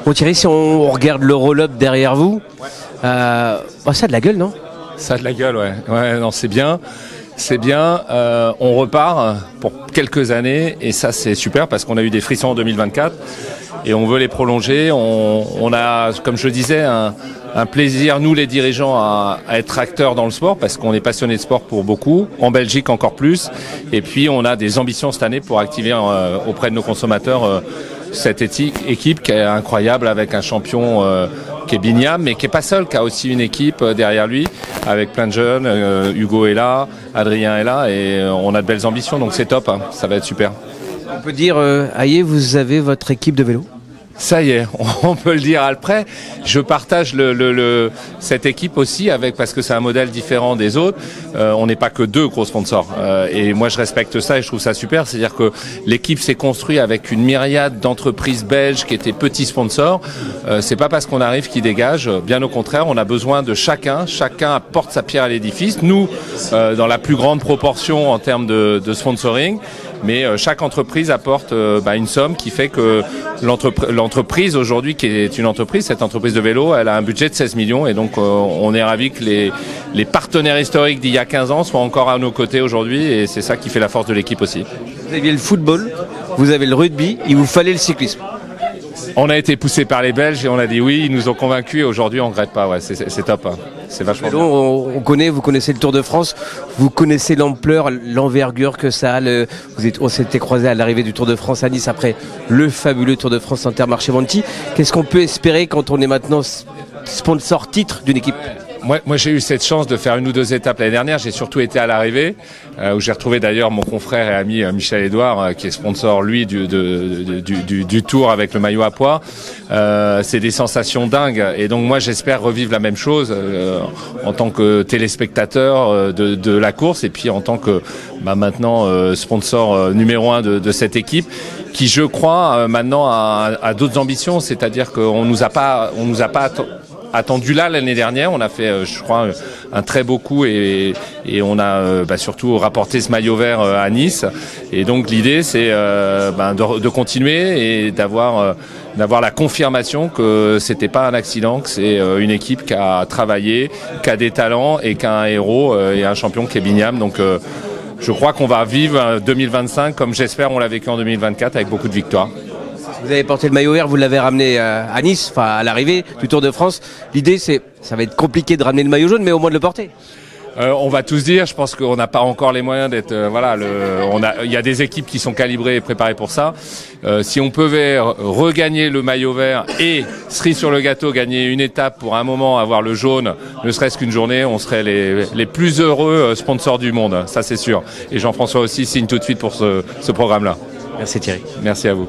Bon Thierry, si on regarde le roll-up derrière vous, ça a de la gueule, non? Ça a de la gueule, ouais. Ouais, non, c'est bien. C'est bien, on repart pour quelques années et ça c'est super parce qu'on a eu des frissons en 2024 et on veut les prolonger. On a, comme je le disais, un plaisir, nous les dirigeants, à être acteurs dans le sport parce qu'on est passionné de sport pour beaucoup, en Belgique encore plus, et puis on a des ambitions cette année pour activer auprès de nos consommateurs cette équipe qui est incroyable avec un champion qui est Bignam, mais qui est pas seul, qui a aussi une équipe derrière lui avec plein de jeunes. Hugo est là, Adrien est là et on a de belles ambitions, donc c'est top, hein, ça va être super. On peut dire, Aïe, vous avez votre équipe de vélo? Ça y est, on peut le dire après. Je partage cette équipe aussi parce que c'est un modèle différent des autres. On n'est pas que deux gros sponsors. Et moi, je respecte ça et je trouve ça super. C'est-à-dire que l'équipe s'est construite avec une myriade d'entreprises belges qui étaient petits sponsors. C'est pas parce qu'on arrive qu'ils dégagent. Bien au contraire, on a besoin de chacun. Chacun apporte sa pierre à l'édifice. Nous, dans la plus grande proportion en termes de sponsoring. Mais chaque entreprise apporte une somme qui fait que l'entreprise aujourd'hui, qui est une entreprise, cette entreprise de vélo, elle a un budget de 16 millions et donc on est ravis que les partenaires historiques d'il y a 15 ans soient encore à nos côtés aujourd'hui et c'est ça qui fait la force de l'équipe aussi. Vous aviez le football, vous avez le rugby, il vous fallait le cyclisme. On a été poussé par les Belges et on a dit oui, ils nous ont convaincus et aujourd'hui on ne regrette pas, ouais, c'est top, hein. C'est vachement bien. On connaît, vous connaissez le Tour de France, vous connaissez l'ampleur, l'envergure que ça a. On s'était croisés à l'arrivée du Tour de France à Nice après le fabuleux Tour de France Intermarché-Monti. Qu'est-ce qu'on peut espérer quand on est maintenant sponsor titre d'une équipe? Moi j'ai eu cette chance de faire une ou deux étapes l'année dernière. J'ai surtout été à l'arrivée, où j'ai retrouvé d'ailleurs mon confrère et ami Michel Edouard, qui est sponsor lui du Tour avec le maillot à pois. C'est des sensations dingues. Et donc moi j'espère revivre la même chose en tant que téléspectateur de la course et puis en tant que maintenant sponsor numéro 1 de cette équipe, qui je crois maintenant a d'autres ambitions. C'est-à-dire qu'on nous a pas attendu là l'année dernière. On a fait, je crois, un très beau coup et on a surtout rapporté ce maillot vert à Nice. Et donc l'idée, c'est de continuer et d'avoir la confirmation que c'était pas un accident, que c'est une équipe qui a travaillé, qui a des talents et qui a un héros et un champion qui est Bignam. Donc je crois qu'on va vivre 2025 comme j'espère on l'a vécu en 2024 avec beaucoup de victoires. Vous avez porté le maillot vert, vous l'avez ramené à Nice, enfin à l'arrivée du Tour de France. L'idée, ça va être compliqué de ramener le maillot jaune, mais au moins de le porter. On va tous dire, je pense qu'on n'a pas encore les moyens d'être. Il y a des équipes qui sont calibrées et préparées pour ça. Si on pouvait regagner le maillot vert et cerise sur le gâteau, gagner une étape pour un moment, avoir le jaune, ne serait-ce qu'une journée, on serait les plus heureux sponsors du monde. Ça, c'est sûr. Et Jean-François aussi signe tout de suite pour ce programme-là. Merci Thierry. Merci à vous.